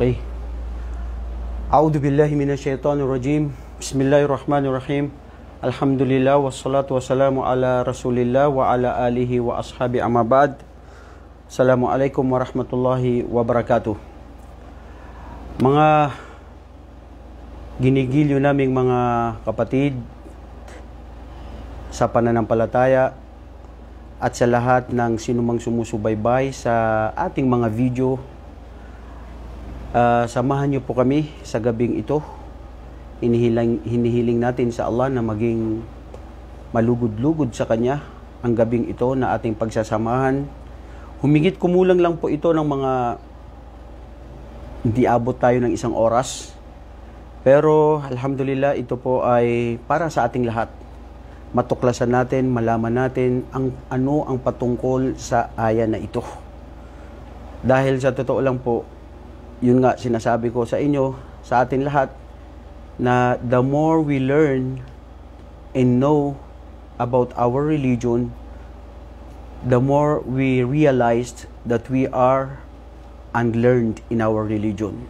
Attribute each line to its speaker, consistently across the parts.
Speaker 1: Okay. A'udhu billahi minasyaitonir rajim. Bismillahirrahmanirrahim. Alhamdulillah wassalatu wassalamu ala Rasulillah wa ala alihi wa ashabi amma ba'd. Assalamualaikum warahmatullahi wabarakatuh. Mga ginigilyo naming mga kapatid sa pananampalataya at sa lahat ng sinumang sumusubaybay sa ating mga video, samahan niyo po kami sa gabing ito. Hinihiling natin sa Allah na maging malugod-lugod sa Kanya ang gabing ito na ating pagsasamahan. Humigit kumulang lang po ito ng mga hindi abot tayo ng 1 oras. Pero alhamdulillah, ito po ay para sa ating lahat. Matuklasan natin, malaman natin ano ang patungkol sa aya na ito. Dahil sa totoo lang po, yun nga sinasabi ko sa inyo, sa atin lahat, na the more we learn and know about our religion, the more we realized that we are unlearned in our religion.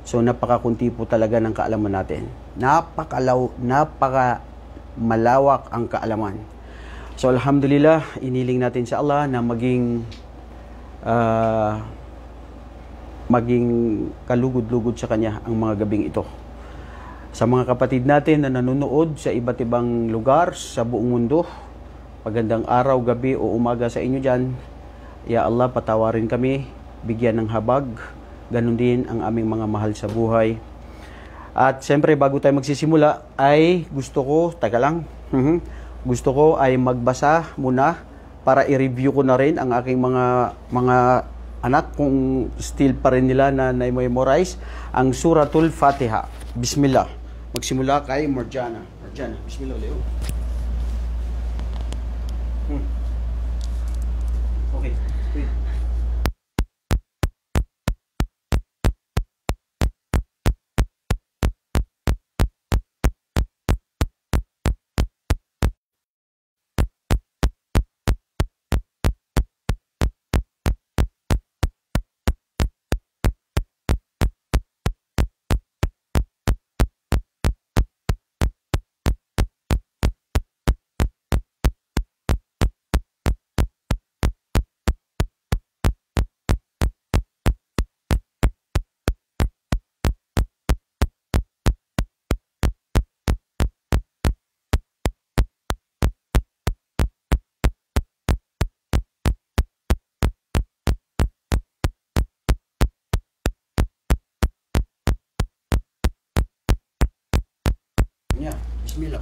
Speaker 1: So napakakunti po talaga ng kaalaman natin. Napaka malawak ang kaalaman. So alhamdulillah, iniling natin sa Allah na maging kalugod-lugod sa Kanya ang mga gabing ito. Sa mga kapatid natin na nanonood sa iba't ibang lugar sa buong mundo, magandang araw, gabi o umaga sa inyo dyan. Ya Allah, patawarin kami, bigyan ng habag, ganun din ang aming mga mahal sa buhay. At siyempre, bago tayo magsisimula, ay gusto ko ay magbasa muna para i-review ko na rin ang aking mga anak kung still pa rin nila na na-memorize ang Suratul Fatiha. Bismillah. Magsimula kay Marjana. Bismillah, Leo. Okay. Wait. Bismillah.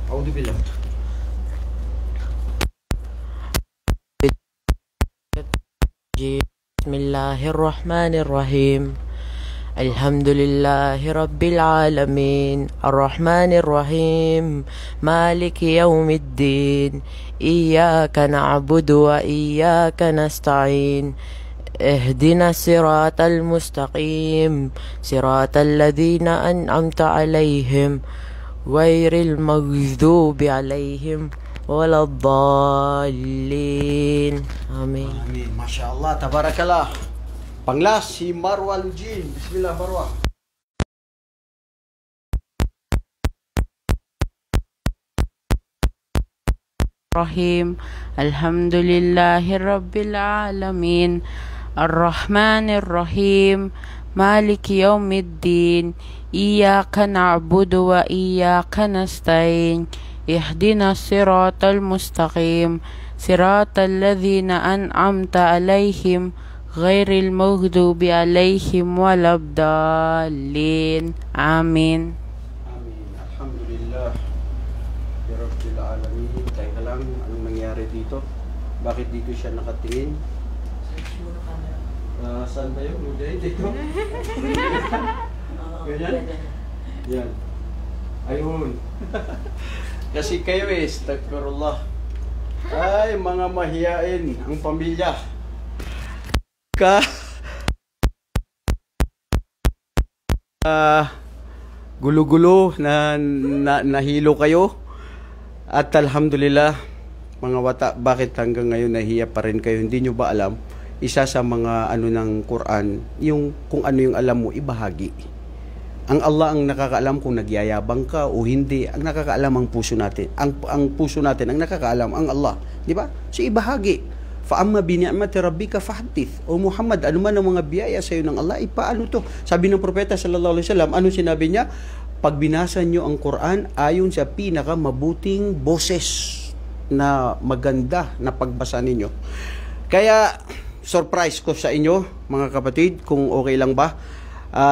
Speaker 1: A'udhu billah.
Speaker 2: Bismillahirrahmanirrahim. Alhamdulillahi rabbil alamin. Arrahmanirrahim. Maliki yawmiddin. Iyyaka na'budu wa iyyaka nasta'in. اهدنا الصراط المستقيم صراط الذين أنعمت عليهم غير المغضوب عليهم ولا الضالين آمين.
Speaker 1: Amin. Masya Allah, tabarakallah. Panglas, si Marwa Lujin. Bismillah, Marwa.
Speaker 3: Rahim. Alhamdulillahi rabbil alamin. Ar-Rahmanir-Rahim. Maliki yawmiddin. Iyyaka na'budu wa iyyaka nasta'in. Ihdina siratal mustaqim. Siratal ladzina an'amta alaihim ghairil maghdubi alaihim waladdallin. Amin.
Speaker 1: Amin. Alhamdulillah. Rabbil alamin. Teka lang, anong nangyari dito? Bakit dito siya nakatingin? Saan tayo? Dito? Ganyan? Yan. Ayun. Kasi kayo astagfirullah. Ay, mga mahiyain ang pamilya. Gulo-gulo na nahilo kayo. At alhamdulillah, mga wata, bakit hanggang ngayon nahiya pa rin kayo? Hindi nyo ba alam? isa sa mga ano ng Quran, yung kung ano yung alam mo, ibahagi. Ang Allah ang nakakaalam kung nagyayabang ka o hindi. Ang nakakaalam ang puso natin. Ang puso natin ang nakakaalam ang Allah, di ba? So ibahagi. Fa amma bi ni'mati rabbika fahaddith. O Muhammad, ano man ang mga biyaya sa iyo ng Allah, ipaano to? Sabi ng propeta sallallahu alaihi wasallam, ano sinabi niya? Pag binasa niyo ang Quran ayon sa pinaka mabuting boses na maganda na pagbasa ninyo. Kaya surprise ko sa inyo, mga kapatid, kung okay lang ba?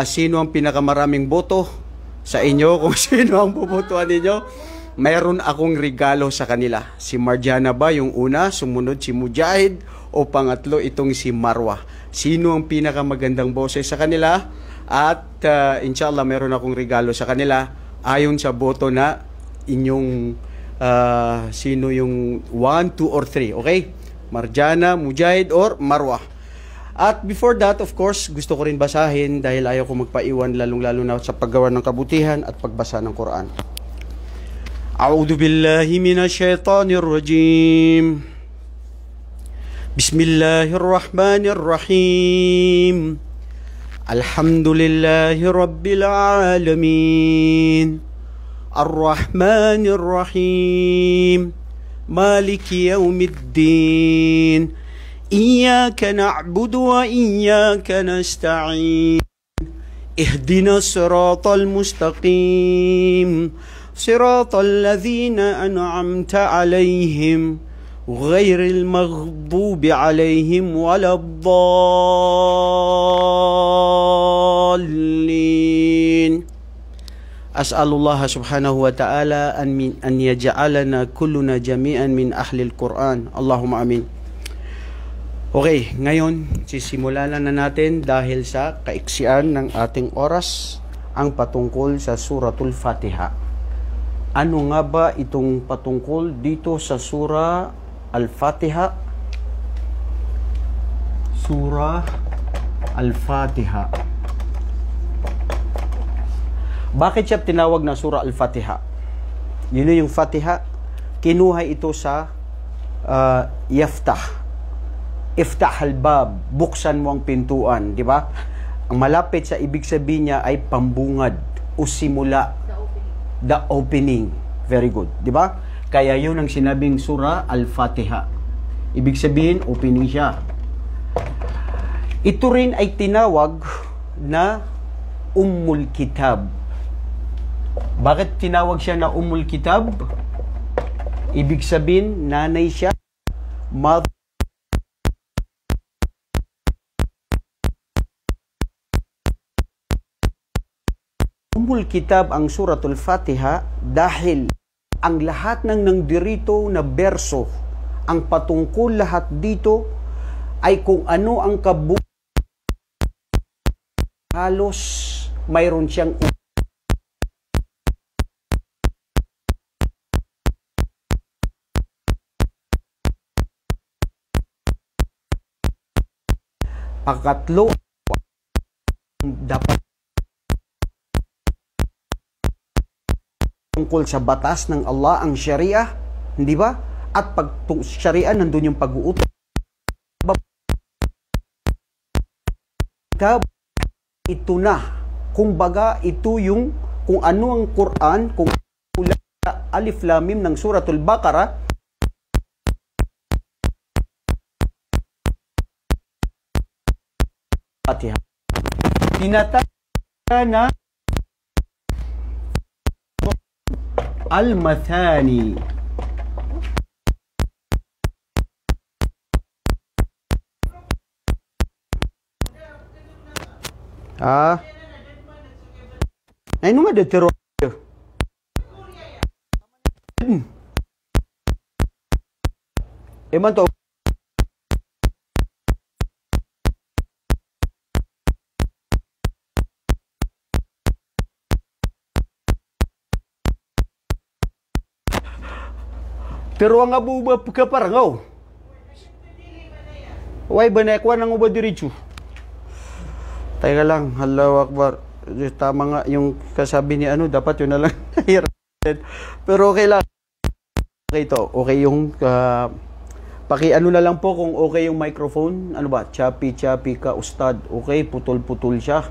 Speaker 1: Sino ang pinakamaraming boto sa inyo? Kung sino ang puputuan ninyo? Mayroon akong regalo sa kanila. Si Marjana ba yung una? Sumunod si Mujahid? O pangatlo itong si Marwa? Sino ang pinakamagandang boses sa kanila? At inshallah mayroon akong regalo sa kanila ayon sa boto na inyong sino yung 1, 2, or 3. Okay? Marjana, Mujahid, or Marwa. At before that, of course, gusto ko rin basahin dahil ayaw ko magpaiwan lalong-lalo na sa paggawa ng kabutihan at pagbasa ng Quran. A'udhu billahi minash shaitanir rajim. Bismillahirrahmanirrahim. Alhamdulillahi rabbil alamin. Ar-Rahmanir Rahim. Maliki yawmiddin. إياك نعبد وإياك نستعين اهدنا الصراط المستقيم صراط الذين أنعمت عليهم غير المغضوب عليهم ولا الضالين أسأل الله سبحانه وتعالى أن يجعلنا كلنا جميعا من أهل القرآن اللهم آمين. Okay, ngayon sisimulan na natin dahil sa kaiksian ng ating oras ang patungkol sa Suratul Fatiha. Ano nga ba itong patungkol dito sa Surah Al-Fatiha? Surah Al-Fatiha. Bakit siya tinawag na Surah Al-Fatiha? Yun yung Fatiha. Kinuha ito sa Yaftah. Iftah al-bab, buksan mo ang pintuan, di ba? Ang malapit sa ibig sabihin niya ay pambungad o simula. The opening. Very good, di ba? Kaya yun ang sinabing Surah Al-Fatiha. Ibig sabihin, opening siya. Ito rin ay tinawag na Ummul Kitab. Bakit tinawag siya na Ummul Kitab? Ibig sabihin, nanay siya, mother. Ummul Kitab ang Suratul Fatiha dahil ang lahat ng nangdirito na berso, ang patungkol lahat dito ay kung ano ang halos mayroon siyang pakatlo dapat tungkol sa batas ng Allah ang Sharia, hindi ba? At pag Sharia nandun yung pag-uutos. Ito na. Kumbaga ito yung kung ano ang Quran, kung Alif Lam Mim ng Suratul Baqarah. Fatiha. Tinatawag na Al-Mathani. Ay, nung ada teror. Eman to. Pero ang abuba pagkaparangaw. Way banekwan ang uba diretso. Teka lang, Allahu Akbar. Tama nga yung kasabi ni ano, dapat yun na lang. Pero okay lang. Okay to. Okay yung Paki-ano na lang po kung okay yung microphone. Ano ba? Choppy ka, ustad. Okay, putol-putol siya.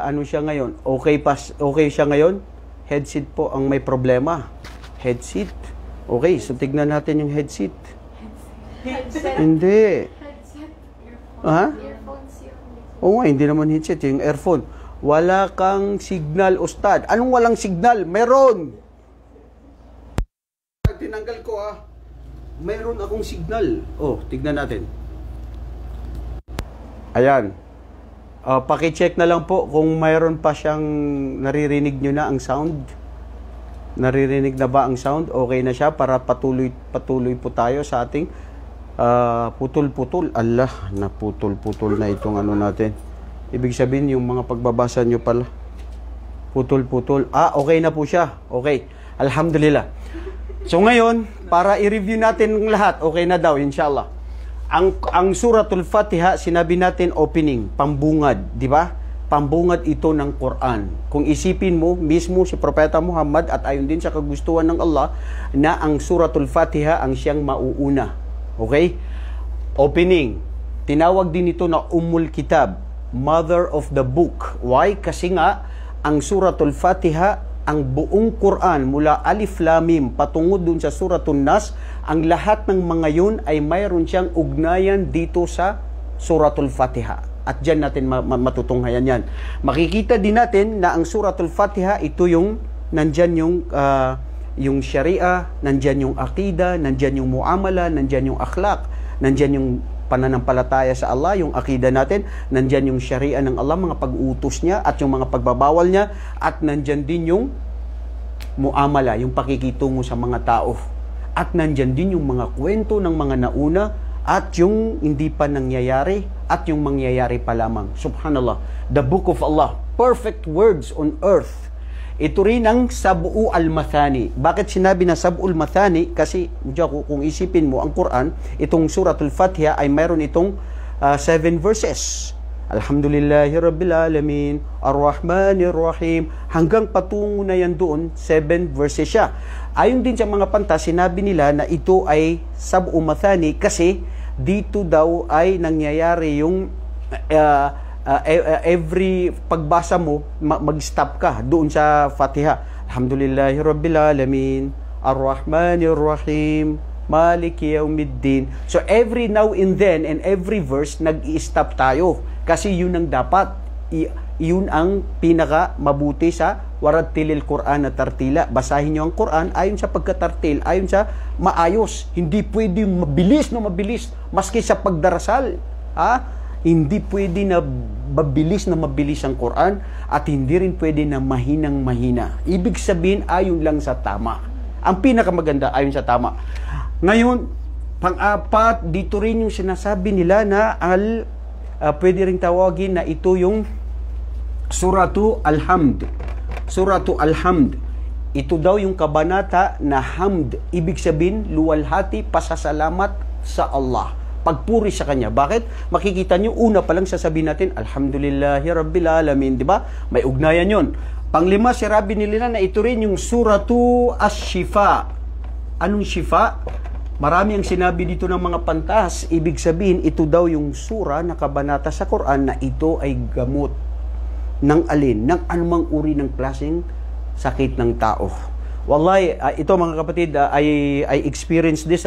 Speaker 1: Ano siya ngayon? Okay siya ngayon? Headset po ang may problema. Headset. Okay, so tignan natin yung headset. Hindi. Ha? Oo nga, hindi naman headset. Yung earphone. Wala kang signal, ustad. Anong walang signal? Meron! Tinanggal ko mayroon akong signal. Oh, tignan natin. Ayan. Paki-check na lang po kung mayroon pa siyang naririnig nyo na ang sound. Naririnig na ba ang sound? Okay na siya para patuloy po tayo sa ating putol-putol. Allah, naputol-putol na itong ano natin. Ibig sabihin yung mga pagbabasa nyo pala. Putol-putol. Okay na po siya. Okay. Alhamdulillah. So ngayon, para i-review natin ng lahat, okay na daw, inshallah. Ang Suratul Fatiha, sinabi natin opening, pambungad, di ba? Pambungad ito ng Quran. Kung isipin mo, mismo si Propeta Muhammad at ayon din sa kagustuhan ng Allah, na ang Suratul Fatiha ang siyang mauuna. Okay? Opening. Tinawag din ito na Ummul Kitab, Mother of the Book. Why? Kasi nga, ang Suratul Fatiha, ang buong Quran mula Alif Lam Mim patungo dun sa Suratun Nas, ang lahat ng mga yun ay mayroon siyang ugnayan dito sa Suratul Fatiha. At dyan natin matutunghayan yan. Makikita din natin na ang Suratul Fatiha, ito yung nandyan yung Sharia, nandyan yung Aqida, nandyan yung Muamala, nandyan yung Akhlaq, nandyan yung pananampalataya sa Allah, yung akida natin, nandyan yung Sharia ng Allah, mga pag-utos niya at yung mga pagbabawal niya, at nandyan din yung muamala, yung pakikitungo sa mga tao, at nandyan din yung mga kwento ng mga nauna at yung hindi pa nangyayari at yung mangyayari pa lamang. Subhanallah, the Book of Allah, perfect words on earth. Ito rin ang Sab'u al-Mathani. Bakit sinabi na Sab'u al-Mathani? Kasi kung isipin mo ang Quran, itong Suratul Fatiha ay mayroon itong 7 verses. Alhamdulillahi Rabbil Alamin, Ar-Rahmanir Rahim, hanggang patungo na yan doon, 7 verses siya. Ayon din sa mga panta, sinabi nila na ito ay Sab'u Mathani kasi dito daw ay nangyayari yung every pagbasa mo, mag-stop ka doon sa Fatiha. Alhamdulillahi Rabbil Alamin, Ar-Rahmanir Rahim, Maliki Yawmiddin. So every now and then and every verse nag-i-stop tayo kasi yun ang dapat. Yun ang pinaka mabuti sa warattilil Quran na tartila. Basahin nyo ang Quran ayon sa pagkatartil, ayon sa maayos. Hindi pwede mabilis na mabilis maski sa pagdarasal. Hindi pwede na mabilis ang Quran at hindi rin pwede na mahinang-mahina. Ibig sabihin, ayon lang sa tama. Ang pinakamaganda, ayon sa tama. Ngayon, pang-apat, dito rin yung sinasabi nila na pwede rin tawagin na ito yung Suratu Al-Hamd. Suratu Al-Hamd. Ito daw yung kabanata na hamd. Ibig sabihin, luwalhati, pasasalamat sa Allah. Pagpuri sa Kanya. Bakit? Makikita nyo, una pa lang sasabihin natin, Alhamdulillahi Rabbil Alamin. Diba? May ugnayan yon. Panglima, sirabi nila na ito rin yung Suratu Ash-Shifa. Anong Shifa? Marami ang sinabi dito ng mga pantas. Ibig sabihin, ito daw yung sura na kabanata sa Quran na ito ay gamot ng alin, ng anumang uri ng klaseng sakit ng tao. Wallahi, ito mga kapatid, I experience this,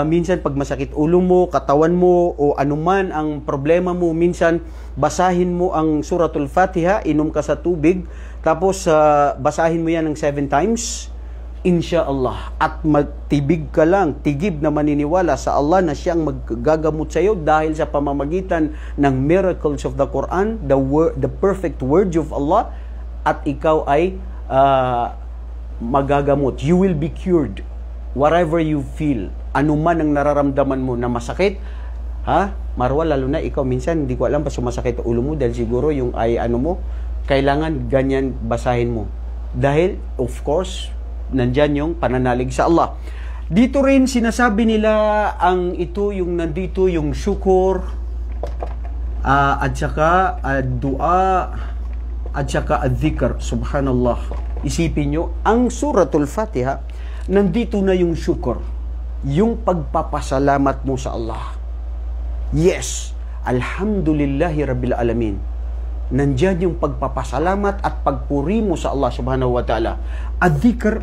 Speaker 1: minsan pag masakit ulo mo, katawan mo, o anuman ang problema mo, minsan basahin mo ang Suratul Fatiha, inom ka sa tubig, tapos basahin mo yan ng 7 times, insyaAllah. At magtibig ka lang, tigib na maniniwala sa Allah na siyang maggagamot sa iyo dahil sa pamamagitan ng miracles of the Quran, the perfect words of Allah, at ikaw ay magagamot. You will be cured. Whatever you feel, anuman ang nararamdaman mo na masakit, Marwa, lalo na ikaw minsan hindi ko alam pa sumasakit ulo mo dahil siguro yung kailangan ganyan basahin mo. Dahil of course, nandyan yung pananalig sa Allah. Dito rin sinasabi nila nandito yung syukur, at saka dua, at saka ad-dhikr. Subhanallah. Isipin nyo, ang Suratul Fatiha, nandito na yung syukur. yung pagpapasalamat mo sa Allah. Yes, alhamdulillahi rabbil alamin. Nandyan yung pagpapasalamat at pagpuri mo sa Allah subhanahu wa ta'ala. Ad-dhikr,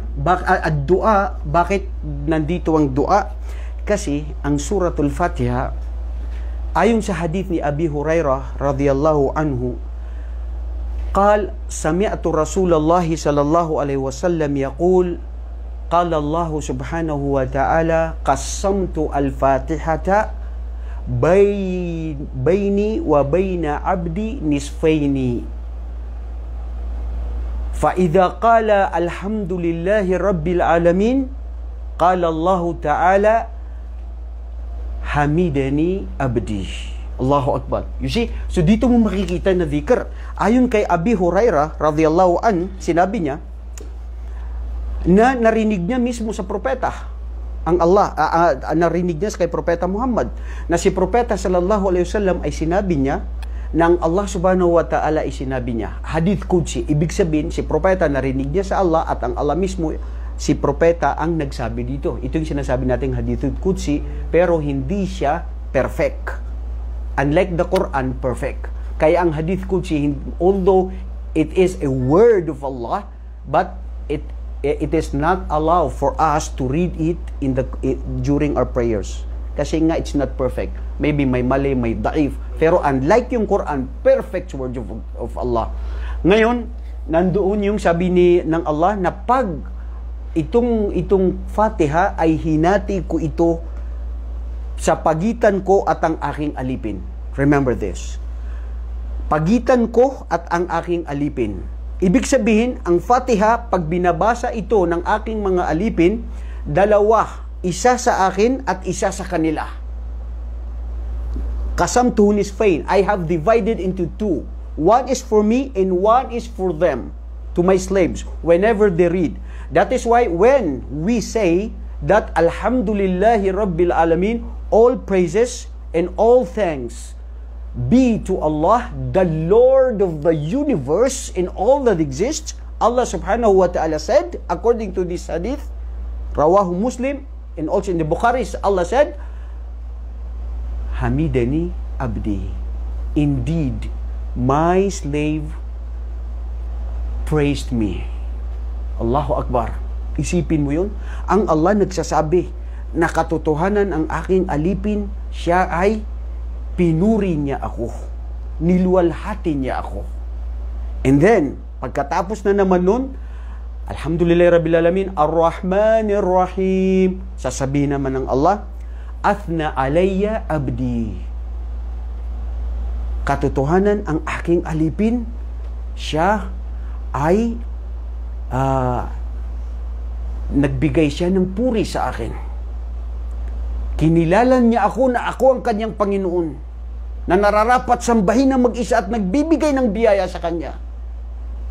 Speaker 1: ad-dua, bakit nandito ang dua? Kasi ang suratul Fatiha, ayon sa hadith ni Abi Hurairah radhiyallahu anhu, قال سمعت رسول الله صلى الله عليه وسلم يقول قال الله سبحانه وتعالى قسمت الفاتحة بيني وبين عبدي نصفين فإذا قال الحمد لله رب العالمين قال الله تعالى حمدني عبدي. Allahu Akbar. You see, so dito mo makikita na dhikr. Ayon kay Abi Hurairah radhiyallahu an, sinabi niya na narinig niya mismo sa propeta ang Allah, narinig niya kay propeta Muhammad na si propeta sallallahu alaihi wasallam ay sinabi niya ng Allah subhanahu wa ta'ala ay sinabi niya. Hadith Qudsi, ibig sabihin si propeta narinig niya sa Allah at ang Allah mismo si propeta ang nagsabi dito. Ito yung sinasabi nating Hadith Qudsi, pero hindi siya perfect. Unlike the Quran, perfect. Kaya ang Hadith Qudsi, although it is a word of Allah, but it is not allowed for us to read it during our prayers. Kasi nga, it's not perfect. Maybe may mali, may daif. Pero unlike yung Quran, perfect word of Allah. Ngayon, nandoon yung sabi ng Allah na pag itong Fatiha ay hinati ko ito sa pagitan ko at ang aking alipin. Remember this. Pagitan ko at ang aking alipin. Ibig sabihin, ang Fatiha, pag binabasa ito ng aking mga alipin, dalawa, isa sa akin at isa sa kanila. Qasamtuhu nisfayn. I have divided into two. One is for me and one is for them, to my slaves, whenever they read. That is why when we say that Alhamdulillahi Rabbil Alamin, all praises and all thanks be to Allah, the Lord of the universe and all that exists. Allah subhanahu wa ta'ala said, according to this hadith, Rawahu Muslim, and also in the Bukhari, Allah said, Hamidani abdi. Indeed, my slave praised me. Allahu Akbar. Isipin mo yun. Ang Allah nagsasabi na katotohanan ang aking alipin, siya ay pinuri niya ako. Niluwalhati niya ako. And then, pagkatapos na naman nun, Alhamdulillah Rabbil Alamin, Ar-Rahmanir Rahim. Sasabihin naman ng Allah, Athna alayya abdi. Katotohanan ang aking alipin, siya ay nagbigay siya ng puri sa akin. Kinilalan niya ako na ako ang kanyang Panginoon, na nararapat sambahin na mag-isa at nagbibigay ng biyaya sa kanya.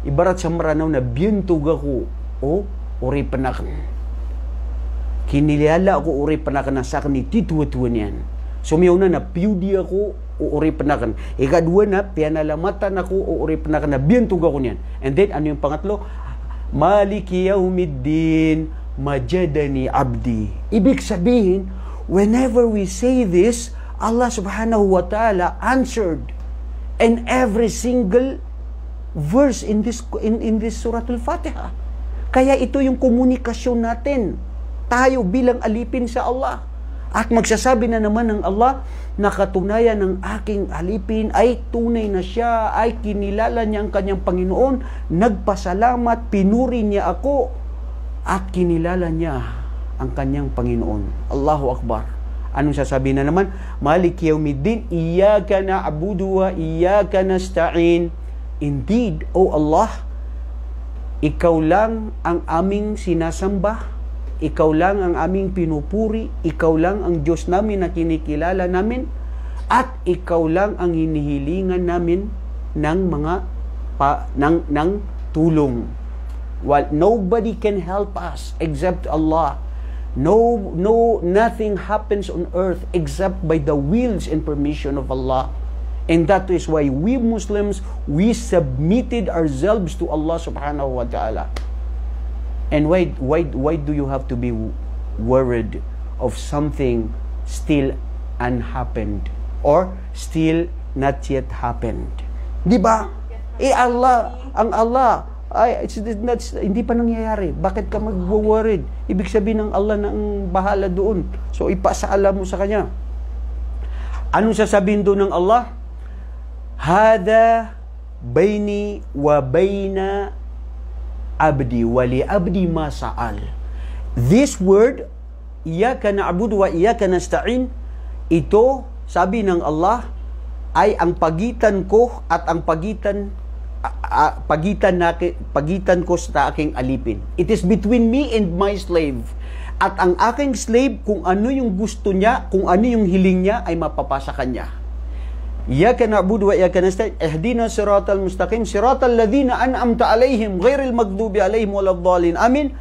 Speaker 1: Ibarat sa maranaw na biyentug ako o uri panakan. Kinilala ako uri panakan na sa akin ni tituwa-tuwa niyan. Sumiyaw na piyudi ako o uri panakan. Ikadua na pianalamatan ako o uri panakan na biyentug ako niyan. And then ano yung pangatlo? Maliki yaumiddin majadani abdi. Ibig sabihin, whenever we say this, Allah subhanahu wa ta'ala answered in every single verse in this suratul Fatiha. Kaya ito yung komunikasyon natin, tayo bilang alipin sa Allah. At magsasabi na naman ng Allah na katunayan ng aking alipin ay tunay na siya, ay kinilala niya ang kanyang Panginoon, nagpasalamat, pinuri niya ako, at kinilala niya ang kanyang Panginoon. Allahu Akbar. Anong sasabihin na naman? Maliki yaumiddin, iyyaka na'budu wa iyyaka nasta'in. Indeed, O Allah, ikaw lang ang aming sinasamba, ikaw lang ang aming pinupuri, ikaw lang ang Diyos namin na kinikilala namin, at ikaw lang ang hinihilingan namin ng ng tulong. While nobody can help us except Allah. Nothing happens on earth except by the wills and permission of Allah. And that is why we Muslims, we submitted ourselves to Allah subhanahu wa ta'ala. And why do you have to be worried of something still unhappened or still not yet happened. Di ba? Ang Allah, hindi pa nangyayari. Bakit ka mag-worried? Ibig sabihin ng Allah na ang bahala doon. So, ipasaalam mo sa Kanya. Anong sasabihin doon ng Allah? Hada baini wa baina abdi wa li abdi ma sa'al. This word, iyyaka na'budu wa iyyaka nasta'in, ito, sabi ng Allah, ay ang pagitan ko at ang pagitan ko sa aking alipin. It is between me and my slave. At ang aking slave, kung ano yung gusto niya, kung ano yung hiling niya, ay mapapasa kanya. Iyyaka na'budu wa iyyaka nasta'in, ihdina siratal mustaqim, siratal ladzina an'amta alaihim, ghairil maghdubi alaihim waladdallin. Amin.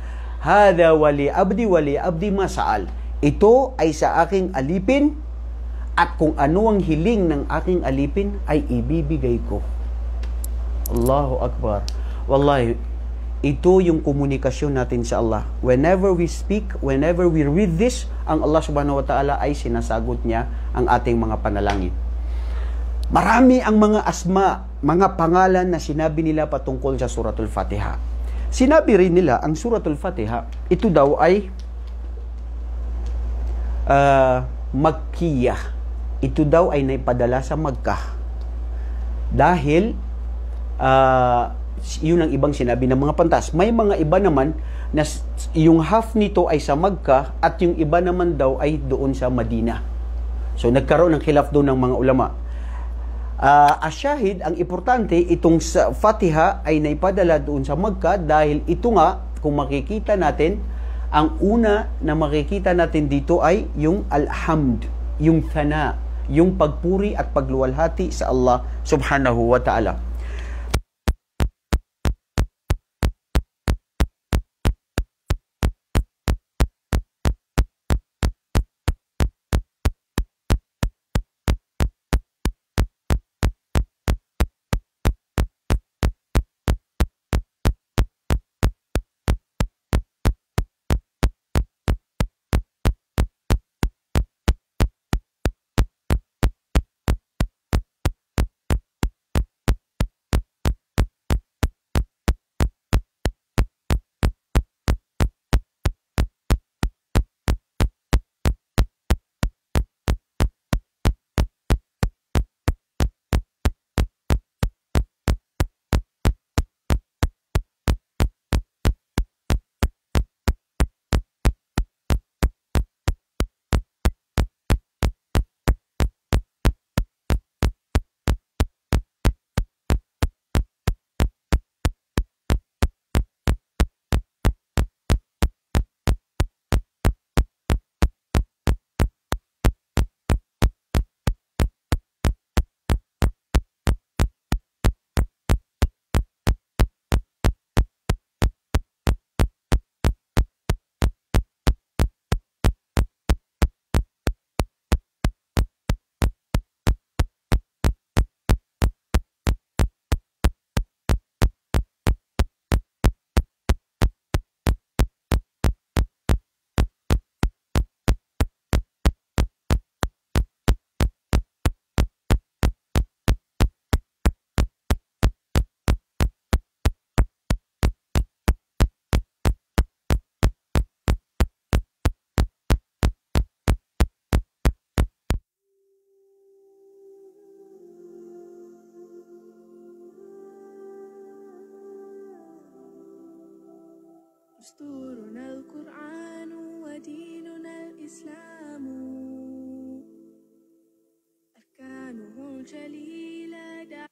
Speaker 1: Hada wali abdi ma sa'al. Ito ay sa aking alipin, at kung ano ang hiling ng aking alipin ay ibibigay ko. Allahu Akbar. Wallahi, ito yung komunikasyon natin sa Allah. Whenever we speak, whenever we read this, ang Allah subhanahu wa ta'ala ay sinasagot niya ang ating mga panalangin. Marami ang mga asma, mga pangalan na sinabi nila patungkol sa Suratul Fatiha. Sinabi rin nila, ang Suratul Fatiha, ito daw ay Makkiyah. Ito daw ay naipadala sa Makkah. Dahil, yun ang ibang sinabi ng mga pantas. May mga iba naman na yung half nito ay sa Makkah at yung iba naman daw ay doon sa Madina. So, nagkaroon ng khilaf doon ng mga ulama. Asyahid, ang importante, itong Fatiha ay naipadala doon sa Makkah dahil ito nga, kung makikita natin, ang una na makikita natin dito ay yung alhamd, yung thana, yung pagpuri at pagluwalhati sa Allah subhanahu wa ta'ala.
Speaker 4: دستورنا القرآن وديننا الإسلام أركانه الجليلة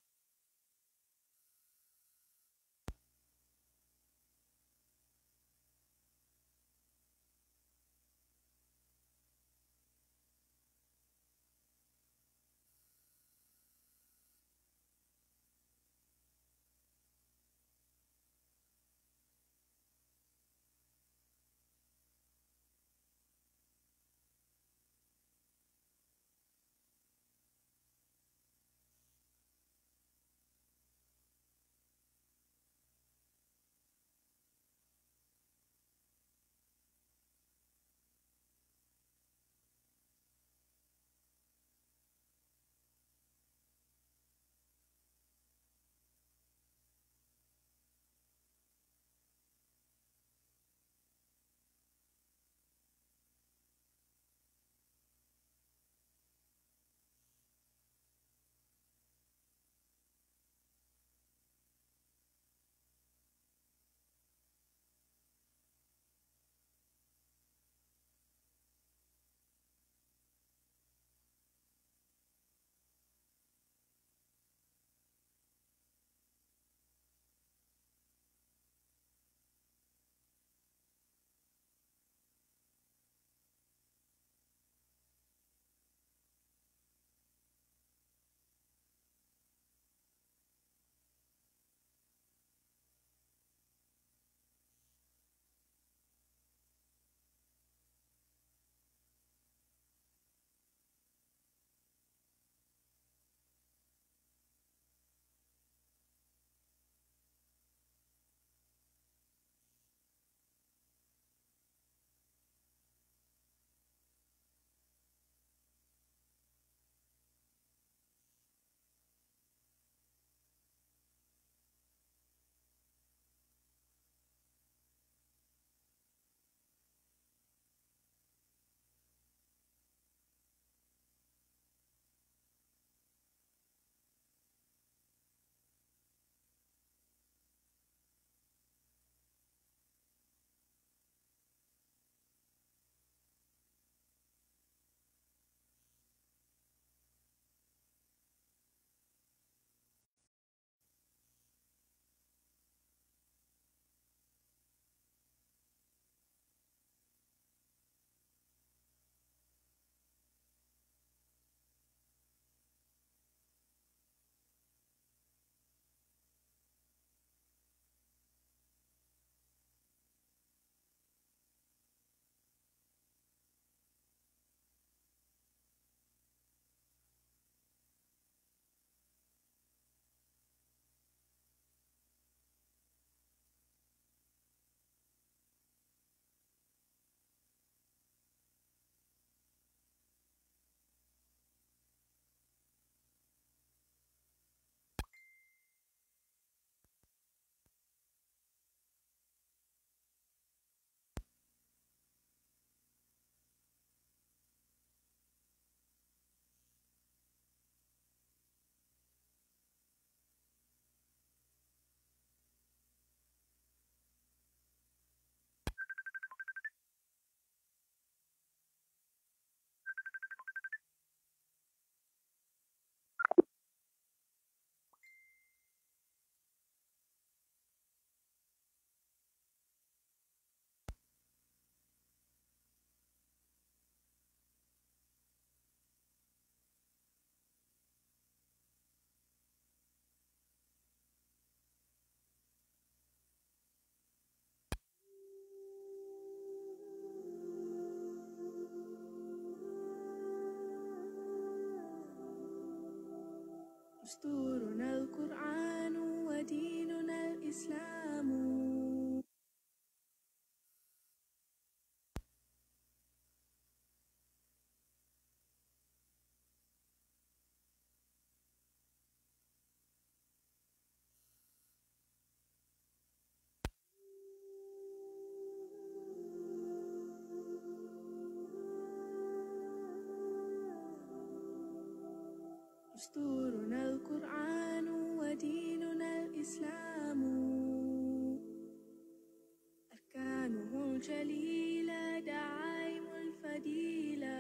Speaker 4: دستورنا القرآن وديننا الإسلام. دستورنا القرآن وديننا الإسلام. أركانه الجليلة دعائم الفضيلة.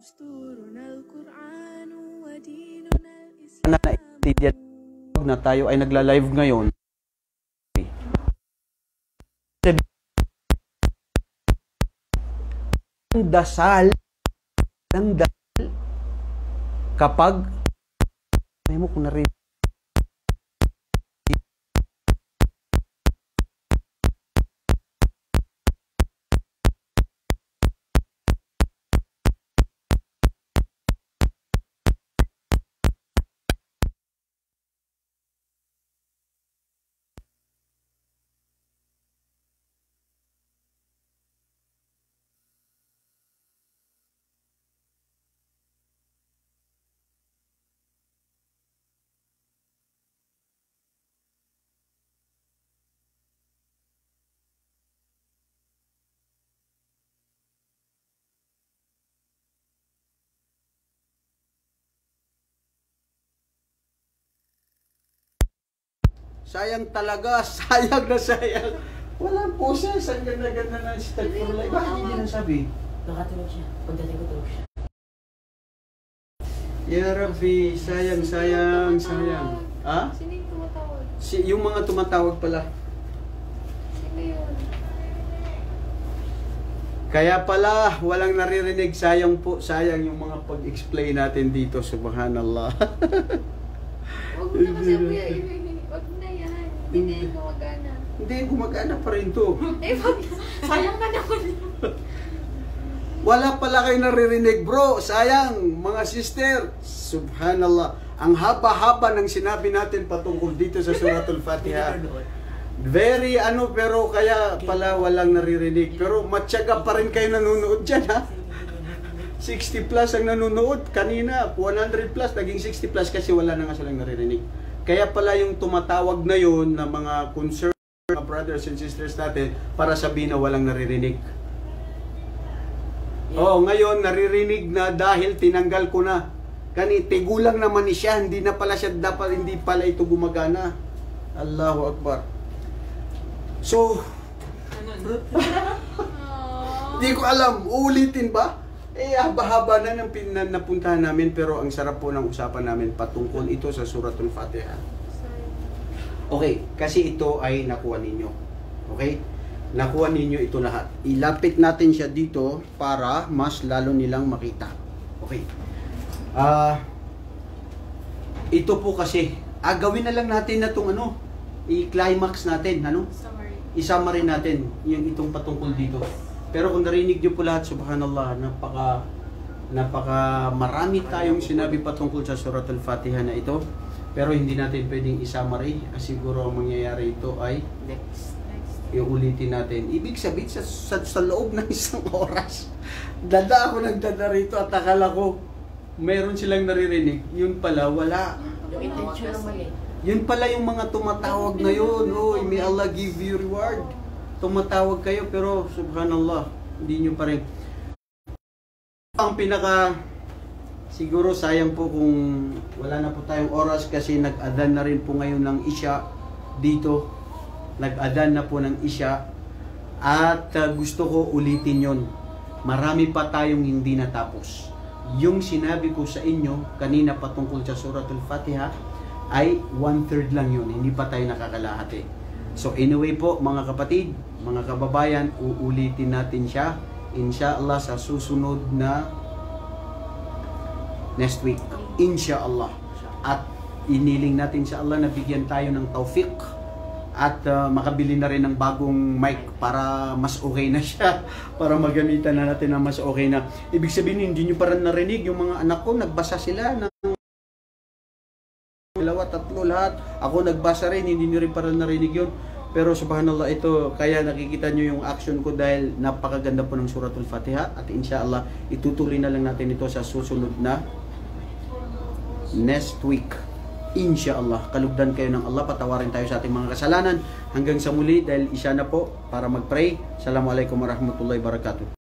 Speaker 4: دستورنا القرآن وديننا
Speaker 1: na
Speaker 4: الإسلام.
Speaker 1: naintindihan na tayo ay nagla-live ngayon, ang dasal kapag may mo kung narinig sayang talaga, sayang na sayang. Walang poses, ang ganda-ganda na style for life. Bakit hindi nasabi?
Speaker 2: Nakatulog siya. Pagdating ko tulog siya.
Speaker 1: Ya Rabbi, sayang, sayang, sayang. Ha?
Speaker 4: Sino yung tumatawag?
Speaker 1: Yung mga tumatawag pala.
Speaker 4: Sino yun?
Speaker 1: Kaya pala, walang naririnig. Sayang po, sayang yung mga pag-explain natin dito. Subhanallah.
Speaker 4: Huwag mo na kasi kuya, wag na yan. Hindi na yung gumagana.
Speaker 1: Hindi, gumagana pa rin to.
Speaker 4: Eh, wag na. Sayang ka naman.
Speaker 1: Wala pala kayo naririnig, bro. Sayang, mga sister. Subhanallah. Ang haba-haba ng sinabi natin patungkol dito sa Suratul Fatiha. Very pero kaya pala walang naririnig. Pero matyaga pa rin kayo nanonood dyan, ha? 60 plus ang nanonood. Kanina, 100 plus, naging 60 plus kasi wala na nga silang naririnig. Kaya pala yung tumatawag na yun na mga concerned mga brothers and sisters natin para sabihin na walang naririnig. Oh, ngayon naririnig na dahil tinanggal ko na. Tigulang naman ni siya, hindi na pala siya dapat, hindi pala ito gumagana. Allahu Akbar. So, hindi ko alam, uulitin ba? Haba-haba na ng napuntahan namin, pero ang sarap po ng usapan namin patungkol ito sa Suratul Fatiha. Okay, kasi ito ay nakuha ninyo. Okay? Nakuha ninyo ito lahat. Ilapit natin siya dito para mas lalo nilang makita. Okay. Ito po kasi, gawin na lang natin na itong i-climax natin, i-summary natin yung itong patungkol dito. Pero kung narinig niyo po lahat, subhanallah, napaka marami tayong sinabi patungkol sa Suratul Fatiha na ito. Pero hindi natin pwedeng i-summary. Siguro ang mangyayari ito ay
Speaker 2: Next.
Speaker 1: iulitin natin. Ibig sabihin sa loob ng isang oras, ako nagdada rito at akala ko meron silang naririnig. Yun pala, wala.
Speaker 2: Yung intention naman eh.
Speaker 1: Yun pala yung mga tumatawag na yun. Oh, may Allah give you reward. Tumatawag kayo pero subhanallah, hindi nyo pa rin. Ang siguro sayang po kung wala na po tayong oras kasi nag-adhan na rin po ngayon ng Isya dito. Nag-adhan na po ng Isya at gusto ko ulitin yon. Marami pa tayong hindi natapos. Yung sinabi ko sa inyo kanina patungkol sa Suratul Fatiha ay 1/3 lang yun. Hindi pa tayo nakakalahati. So anyway po mga kapatid, mga kababayan, uulitin natin siya inshallah sa susunod na next week. Inshallah. At iniling natin sa Allah na bigyan tayo ng tawfiq at makabili na rin ng bagong mic para mas okay na siya, para magamitan na natin na mas okay na. Ibig sabihin hindi nyo pa rin narinig yung mga anak ko, nagbasa sila ng dalawa, tatlo, lahat. Ako nagbasa rin, hindi nyo rin pa rin narinig yun. Pero subhanallah, ito, kaya nakikita nyo yung action ko dahil napakaganda po ng Suratul Fatiha. At inshallah, itutuloy na lang natin ito sa susunod na next week. Inshallah, kalugdan kayo ng Allah, patawarin tayo sa ating mga kasalanan. Hanggang sa muli, dahil isa na po para mag-pray. Assalamualaikum warahmatullahi wabarakatuh.